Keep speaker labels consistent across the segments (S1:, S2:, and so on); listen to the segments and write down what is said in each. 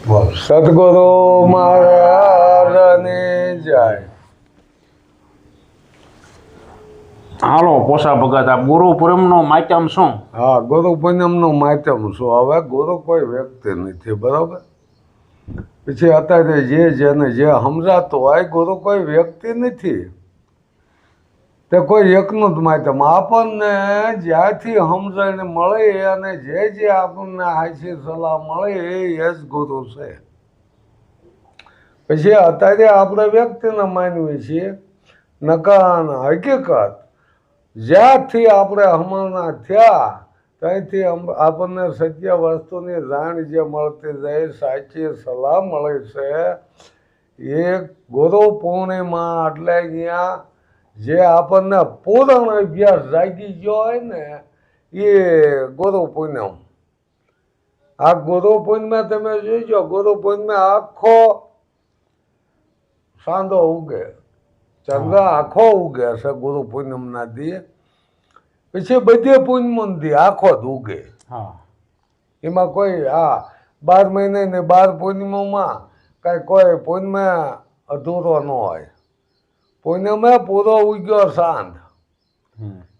S1: સદગુરુ મહારાજની જય.
S2: હાલો પોસા ભગત, આ ગુરુ પૂનમનો માધ્યમ શું?
S1: હા, ગુરુ પૂનમનું માધ્યમ શું? હવે ગુરુ કોઈ વ્યક્તિ નથી, બરાબર? પછી અત્યારે જેને જે સમજાતું હોય, ગુરુ કોઈ વ્યક્તિ નથી, તે કોઈ એકનું જ માધ્યમ. આપણને જ્યાંથી સમજણ મળે અને જે આપણને હાચી સલાહ મળે એ જ ગુરુ છે. પછી અત્યારે આપણે વ્યક્તિને માનવી છીએ, નકર હકીકત જ્યાંથી આપણે હમણાં થયા ત્યાંથી આપણને સત્ય વસ્તુની જાણ જે મળતી જાય, સાચી સલાહ મળે છે એ ગુરુ પૂર્ણિમા. એટલે અહીંયા જે આપણને પૂરણ અભ્યાસ જાગી ગયો હોય ને એ ગુરુ પૂનમ. આ ગુરુ પૂનમે તમે જોઈજો, ગુરુ પૂનમે આખો સાંધો ઉગે, ચંદ્ર આખો ઉગે છે ગુરુ પૂનમના દી. પછી બધે પૂનમ દી આખો જ ઉગે. એમાં કોઈ 12 મહિને ને 12 પૂનમોમાં કઈ કોઈ પૂનમે અધૂરો ન હોય. પૂનમે પૂરો ઉગ્યો સાંજ,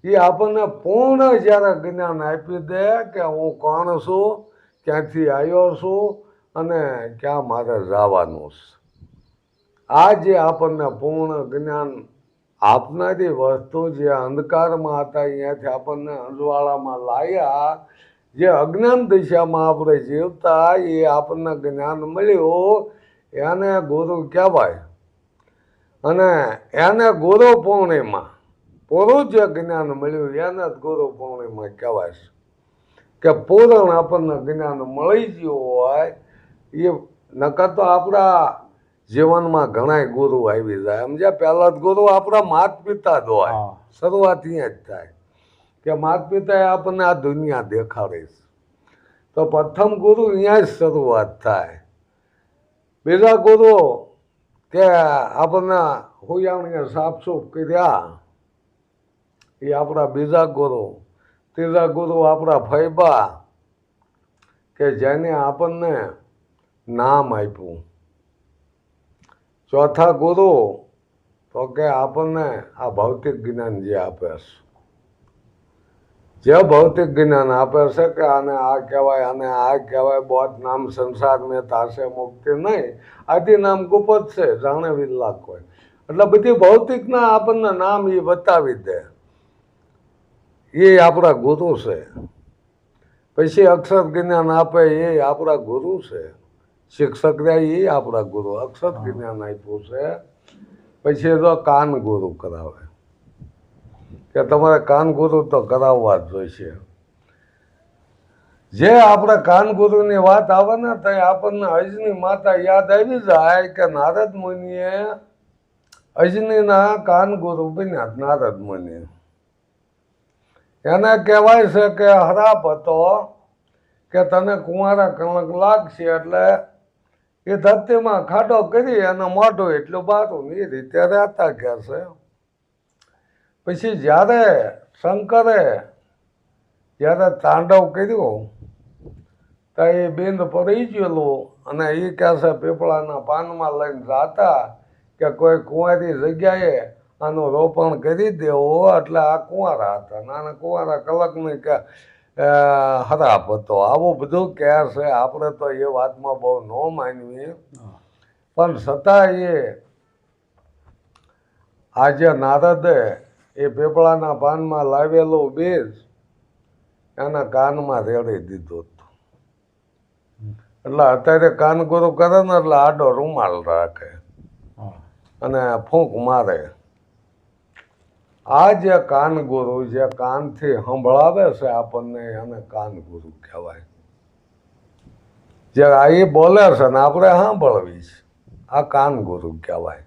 S1: એ આપણને પૂર્ણ જ્યારે જ્ઞાન આપી દે કે હું કોણ છું, ક્યાંથી આવ્યો છું અને ક્યાં મારે જવાનું છે. આ જે આપણને પૂર્ણ જ્ઞાન આપનારી વસ્તુ, જે અંધકારમાં હતા અહીંયાથી આપણને અંજવાળામાં લાયા, જે અજ્ઞાન દિશામાં આપણે જીવતા એ આપણને જ્ઞાન મળ્યું, એને ગુરુ કહેવાય. અને એને ગુરુ પૂર્ણિમા, પૂરું જે જ્ઞાન મળ્યું એને જ ગુરુ પૂર્ણિમા કહેવાય છે. કે પૂરણ આપણને જ્ઞાન મળી ગયું હોય એ. નકર તો આપણા જીવનમાં ઘણા ગુરુ આવી જાય. સમજ્યા? પહેલા જ ગુરુ આપણા માત પિતા જ હોય. શરૂઆત અહીંયા જ થાય કે માત પિતાએ આપણને આ દુનિયા દેખાડી છે, તો પ્રથમ ગુરુ અહીંયા જ શરૂઆત થાય. બીજા ગુરુ કે આપણને હુયાણીએ સાફસૂફ કર્યા, એ આપણા બીજા ગુરુ. ત્રીજા ગુરુ આપણા ફૈબા, કે જેને આપણને નામ આપ્યું. ચોથા ગુરુ તો કે આપણને આ ભૌતિક જ્ઞાન જે આપે છે, જે ભૌતિક જ્ઞાન આપે છે કે આને આ કહેવાય, આને આ કહેવાય, બૌદ્ધ નામ સંસાર મેં તાશે મુક્તિ નહીં, આદિ નામ ગુપત છે જાણે વિરલા કોઈ. એટલે બધી ભૌતિકના આપણને નામ એ બતાવી દે, એ આપણા ગુરુ છે. પછી અક્ષર જ્ઞાન આપે એ આપણા ગુરુ છે. શિક્ષક રહ્યા એ આપણા ગુરુ, અક્ષર જ્ઞાન આપ્યું છે. પછી તો કાન ગુરુ કરાવે, કે તમારે કાન ગુરુ તો કરાવવા જ જોઈશે. જે આપણે કાન ગુરુની વાત આવે ને તો આપણને અજની માતા યાદ આવી જાય કે નારદ મુનિએ અજનીના કાન ગુરુ બન્યા. નારદ મુનિ એને કહેવાય છે કે હરાપ હતો, કે તને કુંવારા કણક લાગશે એટલે એ ધરતીમાં ખાડો કરી અને મોઢું એટલું બારું એ રીતે રહેતા કે છે. પછી જ્યારે શંકરે જ્યારે તાંડવ કર્યું તો એ બિંદ પડી ગયેલું, અને એ કહે છે પીપળાના પાનમાં લઈને જાતા કે કોઈ કુંવારી જગ્યાએ આનું રોપણ કરી દેવું. એટલે આ કુંવારા હતા, નાના કુંવારા કલકની કે હરાપ હતો. આવું બધું કહે છે. આપણે તો એ વાતમાં બહુ ન માનવી, પણ છતાં એ આજે નારદે એ પીપળાના પાનમાં લાવેલું બીજ એના કાનમાં રેડી દીધું હતું. એટલે અત્યારે કાન ગુરુ કરે ને એટલે આડો રૂમાલ રાખે અને ફૂંક મારે. આ જે કાન ગુરુ, જે કાનથી સંભળાવે છે આપણને, એને કાન ગુરુ કહેવાય. જે આ એ બોલે છે ને આપણે સાંભળવી છે, આ કાન ગુરુ કહેવાય.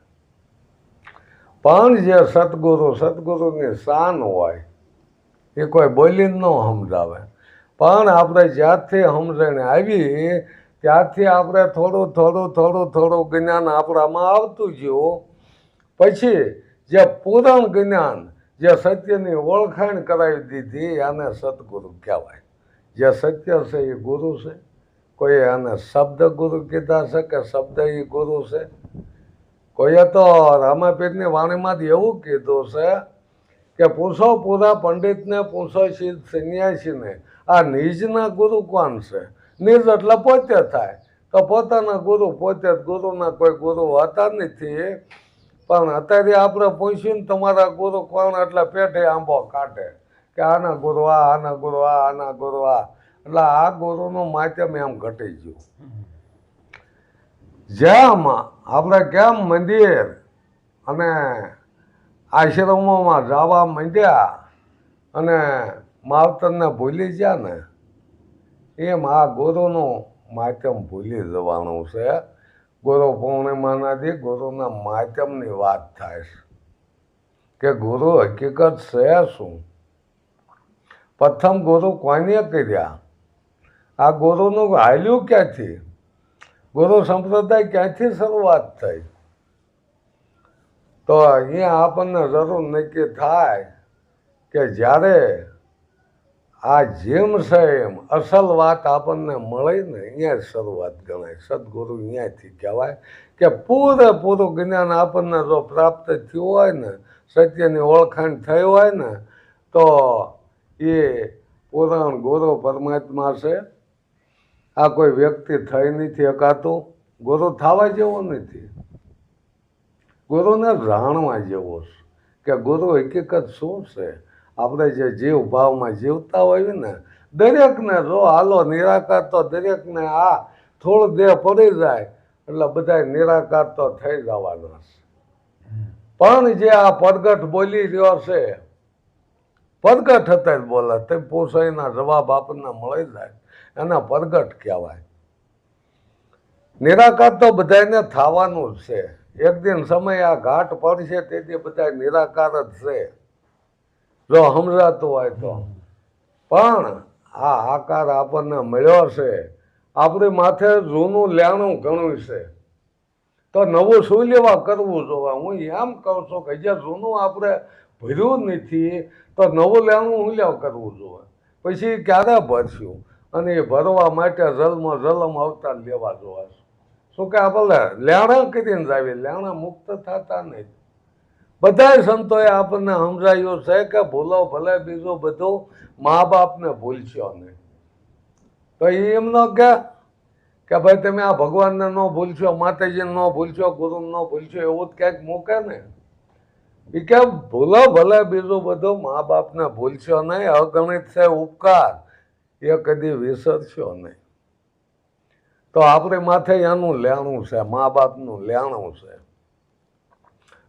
S1: પણ જે સદગુરુની શાન હોય એ કોઈ બોલીને ન સમજાવે. પણ આપણે જ્યાંથી સમજણ આવી ત્યાંથી આપણે થોડું જ્ઞાન આપણામાં આવતું ગયું. પછી જે પૂરણ જ્ઞાન, જે સત્યની ઓળખાણ કરાવી દીધી, એને સદગુરુ કહેવાય. જે સત્ય છે એ ગુરુ છે, કોઈ આને શબ્દ ગુરુ કીધા છે કે શબ્દ એ ગુરુ છે? કોઈએ તો રામાપીરની વાણીમાં જ એવું કીધું છે કે પૂછો પૂરા પંડિતને, પૂછો સિદ્ધ સંન્યાસીને, આ નિજના ગુરુ કોણ છે? નિજ એટલે પોતે થાય, તો પોતાના ગુરુ પોતે જ, ગુરુના કોઈ ગુરુ હોતા નથી. પણ અત્યારે આપણે પૂછ્યું તમારા ગુરુ કોણ, એટલે પેટે આંબો કાઢે કે આના ગુરુ આ, આના ગુરુ આ, આના ગુરુ આ. એટલે આ ગુરુનું માધ્યમ એમ ઘટી ગયું. જેમ આપણે કેમ મંદિર અને આશ્રમોમાં જવા માંડ્યા અને માવતરને ભૂલી ગયા ને, એમ આ ગુરુનું માધ્યમ ભૂલી જવાનું છે. ગુરુ પૂર્ણિમાના દી ગુરુના માધ્યમની વાત થાય છે કે ગુરુ હકીકત છે શું? પ્રથમ ગુરુ કોને કર્યા? આ ગુરુનું હાલ્યું ક્યાંથી? ગુરુ સંપ્રદાય ક્યાંથી શરૂઆત થઈ? તો અહીંયા આપણને જરૂર નક્કી થાય કે જ્યારે આ જેમ છે એમ અસલ વાત આપણને મળે ને, અહીંયા શરૂઆત ગણાય. સદગુરુ અહીંયાથી કહેવાય કે પૂરેપૂરું જ્ઞાન આપણને જો પ્રાપ્ત થયું હોય ને, સત્યની ઓળખાણ થઈ હોય ને, તો એ પુરાણ ગુરુ પરમાત્મા છે. આ કોઈ વ્યક્તિ થઈ નથી શકાતું. ગુરુ થવા જેવો નથી, ગુરુને જાણવા જેવો છે કે ગુરુ હકીકત શું છે. આપણે જે જીવ ભાવમાં જીવતા હોય ને, દરેકને જો હાલો નિરાકાર, તો દરેકને આ થોડું દેહ પડી જાય એટલે બધા નિરાકાર તો થઈ જવાના છે. પણ જે આ પ્રગટ બોલી રહ્યો છે, પ્રગટ હતા જ બોલે, તે પૂછાઈના જવાબ આપણને મળી જાય, એના પ્રગટ કહેવાય. નિરાકાર તો બધાને થવાનું જ છે. એક દિન સમય આ ઘાટ પડશે તેથી બધા નિરાકાર જ છે, જો સમજાતું હોય તો. પણ આ આકાર આપણને મળ્યો છે, આપણી માથે જૂનું લેણું ઘણું છે, તો નવું શું લેવા કરવું જોવે? હું એમ કહું છું કે જે જૂનું આપણે ભર્યું નથી, તો નવું લેણું શું લેવા કરવું જોવે? પછી ક્યારે ભરશું? અને એ ભરવા માટે જલમ અવતાર લેવા જોવા. શું કે આપણે લેણા કરીને જાવી, લેણા મુક્ત થતા નહીં. બધા સંતોએ આપણને સમજાયું છે કે ભૂલો ભલે બીજું બધું, મા બાપને ભૂલશો નહીં. તો એમ ન કે ભાઈ તમે આ ભગવાનને ન ભૂલશો, માતાજીને ન ભૂલશો, ગુરુને ન ભૂલશો, એવું જ ક્યાંક મૂકે ને. એ કે ભૂલો ભલે બીજું બધું, મા બાપને ભૂલશો નહીં. અગણિત છે ઉપકાર, એ કદી વિસરશો નહીં. તો આપણી માથે એનું લેણું છે, મા બાપનું લેણું છે.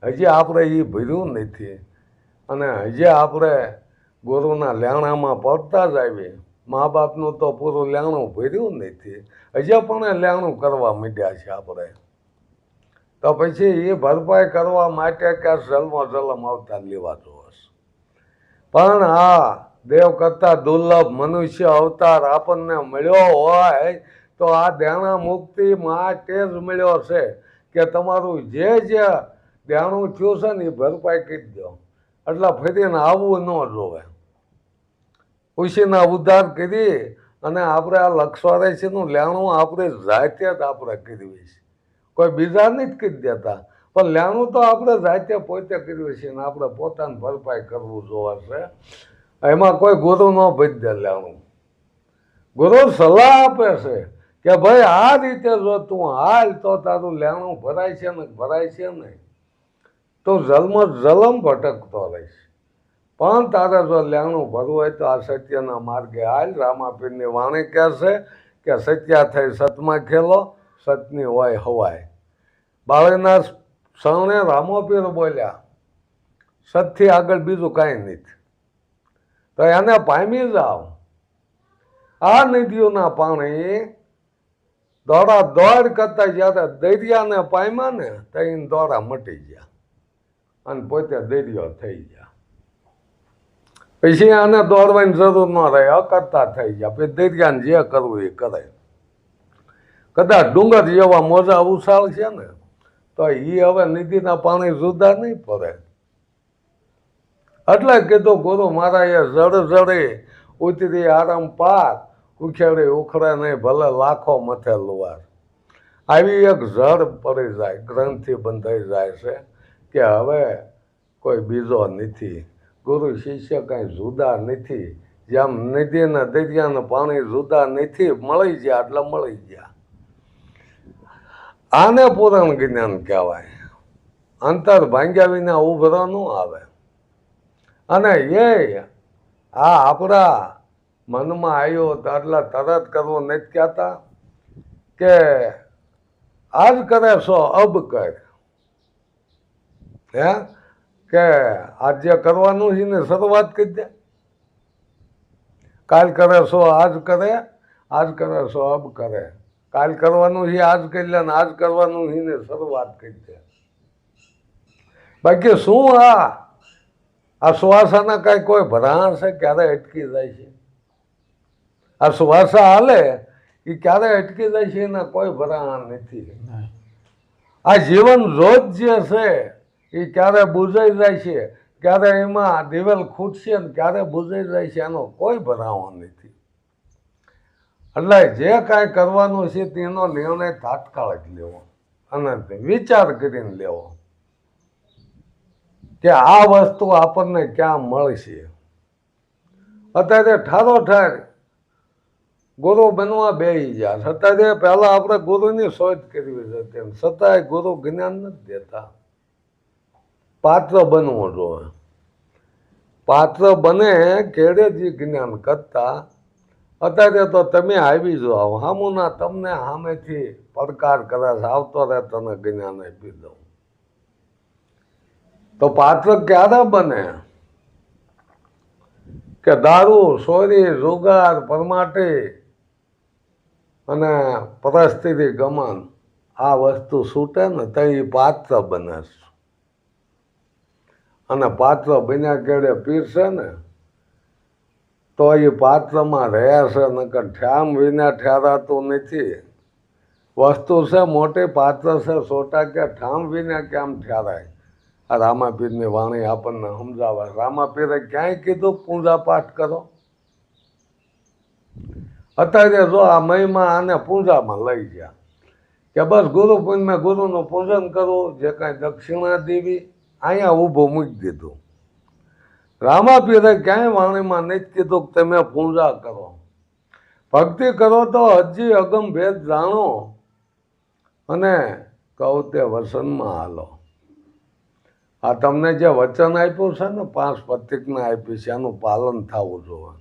S1: હજી આપણે એ ભર્યું નથી, અને હજી આપણે ગુરુના લેણામાં પડતા જ આવીએ. મા બાપનું તો પૂરું લેણું ભર્યું નથી, હજી પણ લેણું કરવા માંડ્યા છે આપણે. તો પછી એ ભરપાઈ કરવા માટે કે જલમ અવતાર લેવા જોશે. પણ આ દેવ કરતા દુર્લભ મનુષ્ય અવતાર આપણને મળ્યો હોય તો આ દેણા મુક્તિ માટે જ મળ્યો છે કે તમારું જે દેણું થયું છે ને એ ભરપાઈ કરી દો. એટલે ફરીને આવવું ન જોવે. ઉશીના ઉદ્ધાર કરી અને આપણે આ લક્ષવારેશીનું લેણું આપણે જાતે જ આપણે કરવી છે, કોઈ બીજા નથી કરી દેતા. પણ લેણું તો આપણે જાતે પોતે કરવી છે ને આપણે પોતાને ભરપાઈ કરવું જોવે છે. એમાં કોઈ ગુરુ ન ભરી દે લેણું. ગુરુ સલાહ આપે છે કે ભાઈ આ રીતે જો તું હાલ તો તારું લેણું ભરાય છે ને ભરાય છે નહીં, તો જલમ ભટકતો રહીશ. પણ તારે જો લેણું ભરવું હોય તો આ સત્યના માર્ગે હાલ. રામાપીરની વાણી કહે છે કે સત્યા થઈ સતમાં ખેલો, સતની હોય હવાય. બાળીના સૌને રામોપીર બોલ્યા, સતથી આગળ બીજું કાંઈ નથી. તો એને પામી જાઓ. આ નદીઓના પાણી દોડા દોડ કરતા જ્યારે દરિયાને પામ્યા ને, તો એને દોડા મટી ગયા અને પોતે દરિયો થઈ ગયા. પછી આને દોડવાની જરૂર ન રહે, અકર્તા થઈ ગયા. પછી દરિયાને જે કરવું એ કરે. કદાચ ડુંગર જેવા મોજા ઉછાળ છે ને, તો એ હવે નદીના પાણી જુદા નહીં પડે. એટલે કીધું ગુરુ મહારાજે જડ જડે ઉતરી આરામ પાર, ઉખેડી ઉખડે નહીં, ભલે લાખો મથે લુવાર. આવી એક જડ પડી જાય, ગ્રંથિ બંધાઈ જાય છે કે હવે કોઈ બીજો નથી, ગુરુ શિષ્ય કાંઈ જુદા નથી. જેમ નદીના દરિયાના પાણી જુદા નથી, મળી ગયા એટલે મળી ગયા. આને પૂરણ જ્ઞાન કહેવાય. અંતર ભાંગ્યા વિના ઉભરો ન આવે. અને એ આ આપણા મનમાં આવ્યો તો એટલે તરત કરવું નથી કહેતા કે આજ કરે છો અબ કર, હે કે આજ જે કરવાનું છે ને શરૂઆત કરી દે. કાલ કરે છો આજ કરે, આજ કરે છો અબ કરે. કાલ કરવાનું છે આજ કરી લે ને આજ કરવાનું છે ને શરૂઆત કરી દે. બાકી શું આ શ્વાસાના કાંઈ કોઈ ભરાણ છે? ક્યારે અટકી જાય છે? આ શ્વાસા હાલે એ ક્યારે અટકી જાય છે એના કોઈ ભરાણ નથી. આ જીવન રોજ જે છે એ ક્યારે બુજાઈ જાય છે, ક્યારે એમાં દિવેલ ખૂટશે ને ક્યારે બુજાઈ જાય છે, એનો કોઈ ભરાવો નથી. એટલે જે કાંઈ કરવાનું છે તેનો નિર્ણય તાત્કાલિક લેવો અને વિચાર કરીને લેવો કે આ વસ્તુ આપણને ક્યાં મળશે. અત્યારે ઠારો ઠાર ગુરુ બનવા બેસી ગયા. અત્યારે પહેલા આપણે ગુરુની શોધ કરવી હતી, છતાંય ગુરુ જ્ઞાન નથી દેતા. પાત્ર બનવું જોઈએ. પાત્ર બને કેળે જ જ્ઞાન કરતા. અત્યારે તો તમે આવી જાઓ, સામુના તમને સામેથી પડકાર કરે છે, આવતો રહે તને જ્ઞાન આપી દઉં. તો પાત્ર ક્યારે બને કે દારૂ, સોરી, જુગાર, પરમાટી અને પરિસ્થિતિ ગમન આ વસ્તુ છૂટે ને તો એ પાત્ર બને છે. અને પાત્ર બન્યા કેળે પીરશે ને તો એ પાત્રમાં રહે છે, નકર ઠ્યામ વિના ઠેરાતું નથી. વસ્તુ છે મોટી, પાત્ર છે છોટા, કે ઠામ વિના કેમ ઠેરાય? આ રામાપીરની વાણી આપણને સમજાવે. રામાપીરે ક્યાંય કીધું પૂજા પાઠ કરો? અત્યારે જો આ મહિમા આને પૂજામાં લઈ ગયા કે બસ ગુરુ પૂજમાં ગુરુનું પૂજન કરવું, જે કાંઈ દક્ષિણા દેવી અહીંયા ઊભું મૂકી દીધું. રામાપીરે ક્યાંય વાણીમાં નથી કીધું કે તમે પૂજા કરો. ભક્તિ કરો તો હજી અગમ ભેદ જાણો અને કહું તે વસનમાં હાલો. આ તમને જે વચન આપ્યું છે ને, 5 પ્રતિજ્ઞા આપી છે, એનું પાલન થવું જોઈએ.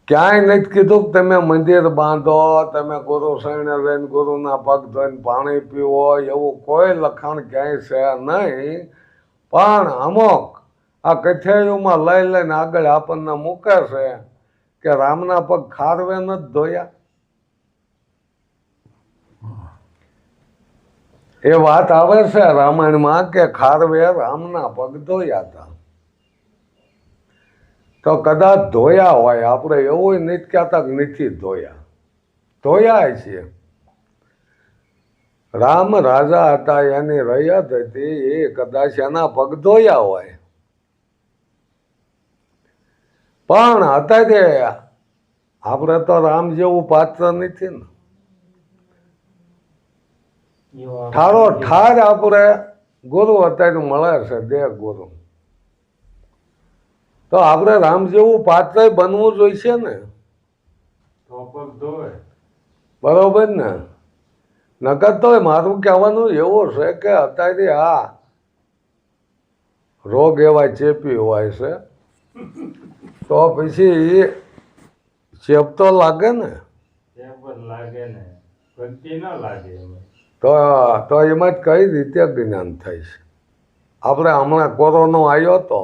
S1: ક્યાંય નથી કીધું કે તમે મંદિર બાંધો, તમે ગુરુ શરણે રહીને ગુરુના પગ ધોઈને પાણી પીવો, એવું કોઈ લખાણ ક્યાંય છે નહીં. પણ અમુક આ કથિયાયુમાં લઈ લઈને આગળ આપણને મૂકે છે કે રામના પગ ખારવે નથી ધોયા. એ વાત આવે છે રામાયણમાં કે ખારવે રામના પગ ધોયા હતા. તો કદાચ ધોયા હોય, આપણે એવું નથી કહેતા કે નથી ધોયા, ધોયા છે. રામ રાજા હતા, એની રૈયત હતી, એ કદાચ એના પગ ધોયા હોય. પણ અત્યારે આપણે તો રામ જેવું પાત્ર નથી ને. ઠારો ઠાર આપણે ગુરુ અત્યારે મળે છે, દેહ ગુરુ. તો આપણે રામ જેવું પાત્ર બનવું જોઈશે ને. બરોબર ને? નકર તો મારું કહેવાનું એવું છે કે અત્યારે આ રોગ એવા ચેપી હોય છે, તો પછી ચેપ તો લાગે ને. તો એમાં જ કઈ રીતે જ્ઞાન થાય છે? આપણે હમણાં કોરોના આવ્યો હતો,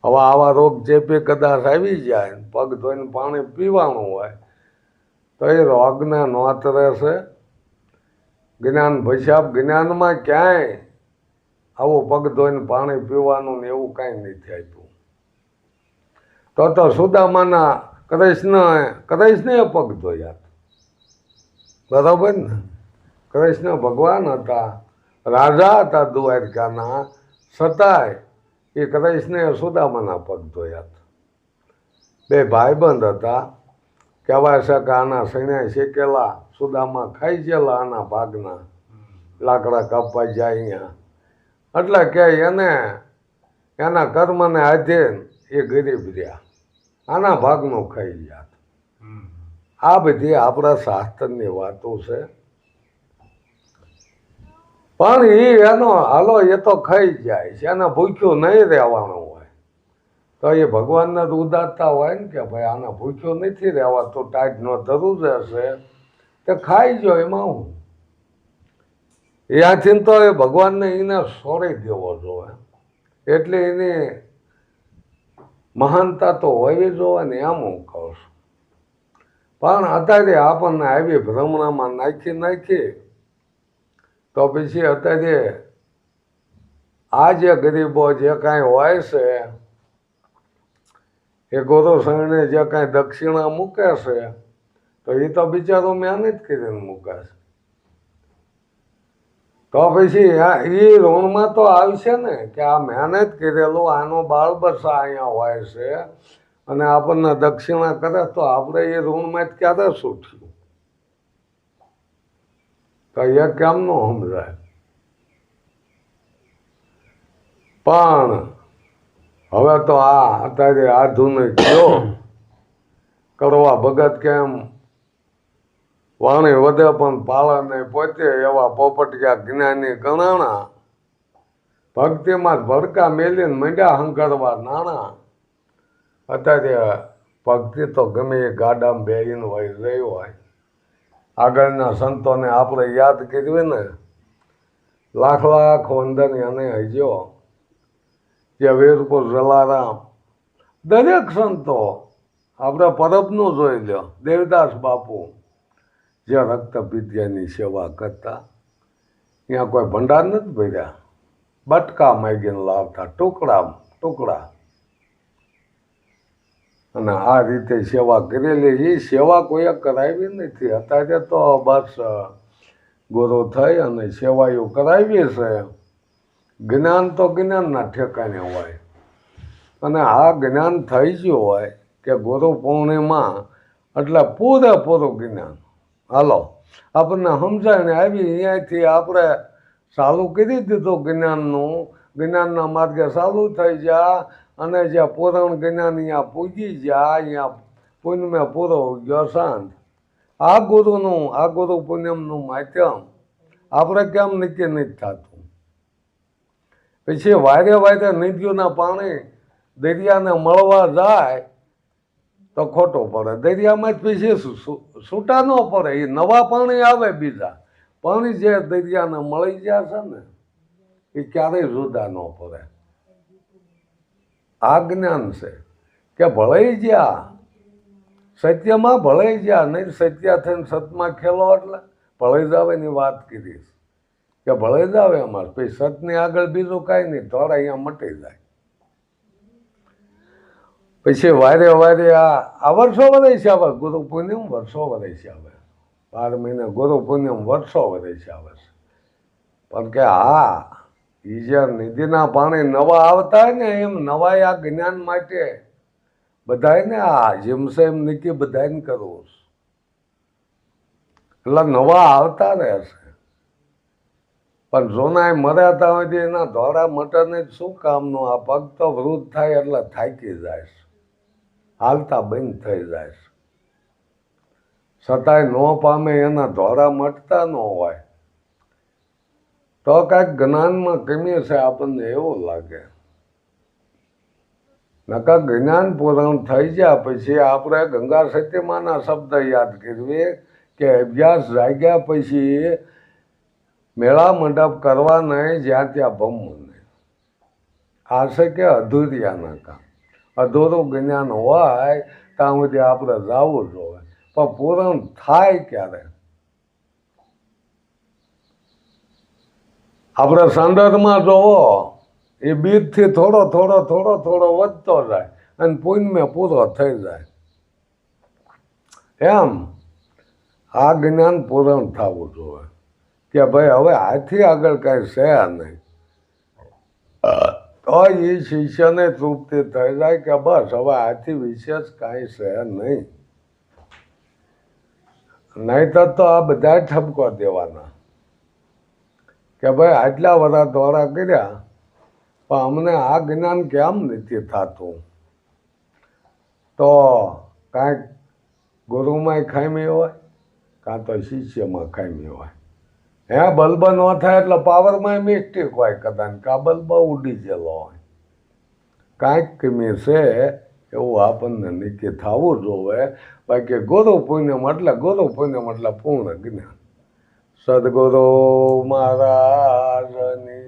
S1: હવે આવા રોગ ચેપી કદાચ આવી જાય, પગ ધોઈને પાણી પીવાનું હોય તો એ રોગને નોંધ રહેશે. જ્ઞાન ભસ્યાપ જ્ઞાનમાં ક્યાંય આવું પગ ધોઈને પાણી પીવાનું ને એવું કાંઈ નથી આપ્યું. તો સુદામાના કૃષ્ણે પગ ધોયા. બરાબર ને? કૃષ્ણ ભગવાન હતા, રાજા હતા દ્વારકાના, છતાંય એ કૃષ્ણે સુદામાના પગ ધોયા હતા. બે ભાઈબંધ હતા. કહેવાય છે કે આના સૈન્યા શેકેલા સુદામાં ખાઈ ગયેલા આના ભાગના લાકડા કાપવા જાય અહીંયા. એટલે કે એને એના કર્મને આધીન એ ગરીબ રહ્યા, આના ભાગનું ખાઈ ગયા. આ બધી આપણા શાસ્ત્રની વાતો છે. પણ એનો હાલો એ તો ખાઈ જાય છે, એને ભૂખ્યું નહીં રહેવાનું હોય તો એ ભગવાનને જ ઉદારતા હોય ને કે ભાઈ આને ભૂખ્યું નથી રહેવા તો ટાઈટનો ધરું રહેશે તે ખાઈ જો. એમાં હું ત્યાંથી તો એ ભગવાનને એને છોડી દેવો જોઈએ. એટલે એની મહાનતા તો હોવી જોઈએ ને એમ હું કહું છું. પણ અત્યારે આપણને આવી ભ્રમણામાં નાખી તો પછી અત્યારે આ જે ગરીબો જે કાંઈ હોય છે એ ગોરો શરણે જે કાંઈ દક્ષિણા મૂકે છે તો એ તો બિચારો મહેનત કરીને મૂકે છે. તો પછી એ ઋણમાં તો આવશે ને કે આ મહેનત કરેલું આનો બાળ બચ્ચા અહીંયા હોય છે અને આપણને દક્ષિણા કરે તો આપણે એ ઋણમાં ક્યારે છૂટ્યું? તો એ કેમ ન સમજાય? પણ હવે તો આ અત્યારે આધુનિક જો કરવા ભગત કેમ વાણી વધે પણ પાળને પોતે એવા પોપટિયા જ્ઞાની ગણાણા. ભક્તિમાં જ ભડકા મેલીને મંડ્યા હંકરવા નાણા. અત્યારે ભક્તિ તો ગમે એ ગાડામાં બેહીને હોય રહી હોય. આગળના સંતોને આપણે યાદ કરવી ને, લાખ લાખ વંદન એને હજો જે વીરપુર જલારામ દરેક સંતો આપણે પરબનું જોઈ લો. દેવદાસ બાપુ જે રક્તપિત્યાની સેવા કરતા, ત્યાં કોઈ ભંડાર નથી ભર્યા, બટકા માગીને લાવતા ટુકડા. અને આ રીતે સેવા કરેલી. એ સેવા કોઈએ કરાવી નથી. અત્યારે તો બસ ગુરુ થઈ અને સેવાઓ કરાવી છે. જ્ઞાન તો જ્ઞાનના ઠેકાણે હોય અને આ જ્ઞાન થઈ ગયું હોય કે ગુરુ પૂર્ણિમા એટલે પૂરેપૂરું જ્ઞાન. હાલો આપણને સમજાય ને આવી અહીંયાથી આપણે ચાલુ કરી દીધું જ્ઞાનના માર્ગે ચાલુ થઈ જાય અને જે પૂરણ જ્ઞાન અહીંયા પૂજી જાય, અહીંયા પુણ્યમે પૂરો ગયો શાંત. આ ગુરુ પુણ્યમનું માધ્યમ આપણે કેમ નક્કી નથી થતું? પછી વારે નદીઓના પાણી દરિયાને મળવા જાય તો ખોટું પડે. દરિયામાં જ પછી છૂટા ન પડે, એ નવા પાણી આવે બીજા. પાણી જે દરિયાને મળી ગયા છે ને એ ક્યારેય જુદા ન પડે. આ જ્ઞાન છે કે ભળાઈ ગયા સત્યમાં, ભળાઈ ગયા નહીં સત્ય થઈને સતમાં ખેલો એટલે ભળાઈ જાવ એની વાત કરીશ કે ભળાઈ જાવ એમાં. પછી સતની આગળ બીજું કાંઈ નહીં, થોડા અહીંયા મટી જાય. પછી વારે આ વર્ષો વર્ષ આવે ગુરુ પૂનમ, વર્ષો વર્ષ આવે 12 મહિને ગુરુ પૂનમ, વર્ષો વર્ષ આવે છે. પણ કે હા એ જે નિધિના પાણી નવા આવતા હોય ને એમ નવા આ જ્ઞાન માટે બધાને આ જેમસે એમ નીકી બધાને કરવું એટલે નવા આવતા રહેશે. પણ જોનાએ મર્યાદા હોય એના ધોળા મટરને શું કામનું? આ પગ તો વૃદ્ધ થાય એટલે થાકી જાય છે, હાલતા બંધ થઈ જાય છે. છતાંય ન પામે એના ધોળા મટતા ન હોય તો કાંઈક જ્ઞાનમાં કમી છે આપણને એવું લાગે. નકર જ્ઞાન પૂરણ થઈ ગયા પછી આપણે ગંગા સતીમાના શબ્દ યાદ કરવી કે અભ્યાસ જાગ્યા પછી મેળા મંડપ કરવા નહીં, જ્યાં ત્યાં ભમવું નહીં. આ છે કે અધૂરિયાના કામ. અધૂરું જ્ઞાન હોય ત્યાં સુધી આપણે જવું જોઈએ, પણ પૂરણ થાય ક્યારે? આપણે સંદર્ભમાં જોવો એ બીજથી થોડો વધતો જાય અને પુણ્ય પૂરો થઈ જાય. એમ આ જ્ઞાન પૂરણ થવું જોઈએ કે ભાઈ હવે આથી આગળ કાંઈ છે નહીં. તો એ શિષ્યને તૃપ્તિ થઈ જાય કે બસ હવે આથી વિશેષ કાંઈ છે નહીં. નહીંતર તો આ બધા ઠપકો દેવાના કે ભાઈ આટલા બધા દોરા કર્યા પણ અમને આ જ્ઞાન કેમ નથી થતું. તો કાંઈક ગુરુમાંય ખામી હોય કાં તો શિષ્યમાં ખામી હોય. હે બલ્બ ન થાય એટલે પાવરમાં મિસ્ટેક હોય કદાચ કે આ બલ્બ ઉડી ગયેલો હોય. કાંઈક કમી છે એવું આપણને નક્કી થવું જોવે. બાકી ગુરુ પૂનમ એટલે પૂર્ણ જ્ઞાન. સદગુરુ મહારાજની